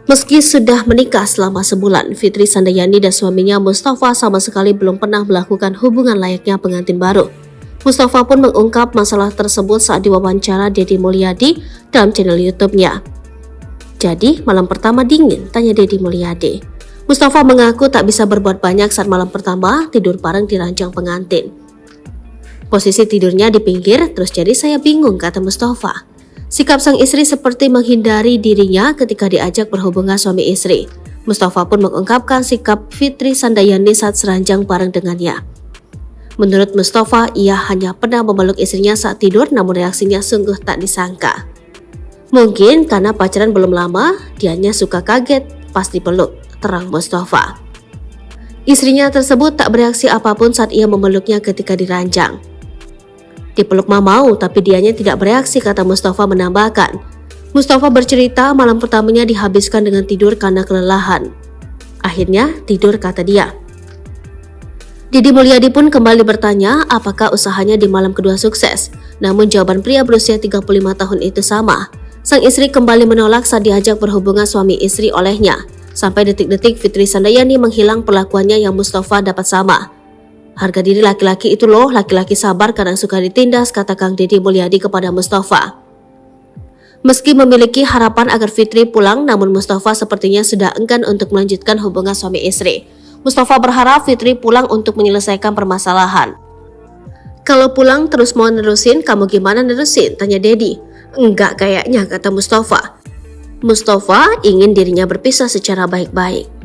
Meski sudah menikah selama sebulan, Fitri Sandayani dan suaminya Mustafa sama sekali belum pernah melakukan hubungan layaknya pengantin baru. Mustafa pun mengungkap masalah tersebut saat diwawancara Deddy Mulyadi dalam channel YouTube-nya. Jadi, malam pertama dingin? Tanya Deddy Mulyadi. Mustafa mengaku tak bisa berbuat banyak saat malam pertama tidur bareng di ranjang pengantin. Posisi tidurnya di pinggir, terus jadi saya bingung, kata Mustafa. Sikap sang istri seperti menghindari dirinya ketika diajak berhubungan suami istri. Mustafa pun mengungkapkan sikap Fitri Sandayani saat seranjang bareng dengannya. Menurut Mustafa, ia hanya pernah memeluk istrinya saat tidur, namun reaksinya sungguh tak disangka. Mungkin karena pacaran belum lama, dianya suka kaget pas dipeluk, terang Mustafa. Istrinya tersebut tak bereaksi apapun saat ia memeluknya ketika diranjang. Dipeluk mah mau, tapi dianya tidak bereaksi, kata Mustafa menambahkan. Mustafa bercerita malam pertamanya dihabiskan dengan tidur karena kelelahan. Akhirnya tidur, kata dia. Deddy Mulyadi pun kembali bertanya apakah usahanya di malam kedua sukses. Namun jawaban pria berusia 35 tahun itu sama. Sang istri kembali menolak saat diajak berhubungan suami istri olehnya. Sampai detik-detik Fitri Sandayani menghilang, perlakuannya yang Mustafa dapat sama. Harga diri laki-laki itu loh, laki-laki sabar kadang suka ditindas, kata Kang Deddy Mulyadi kepada Mustafa. Meski memiliki harapan agar Fitri pulang, namun Mustafa sepertinya sudah enggan untuk melanjutkan hubungan suami istri. Mustafa berharap Fitri pulang untuk menyelesaikan permasalahan. Kalau pulang terus mau nerusin, kamu gimana nerusin? Tanya Deddy. Enggak kayaknya, kata Mustafa. Mustafa ingin dirinya berpisah secara baik-baik.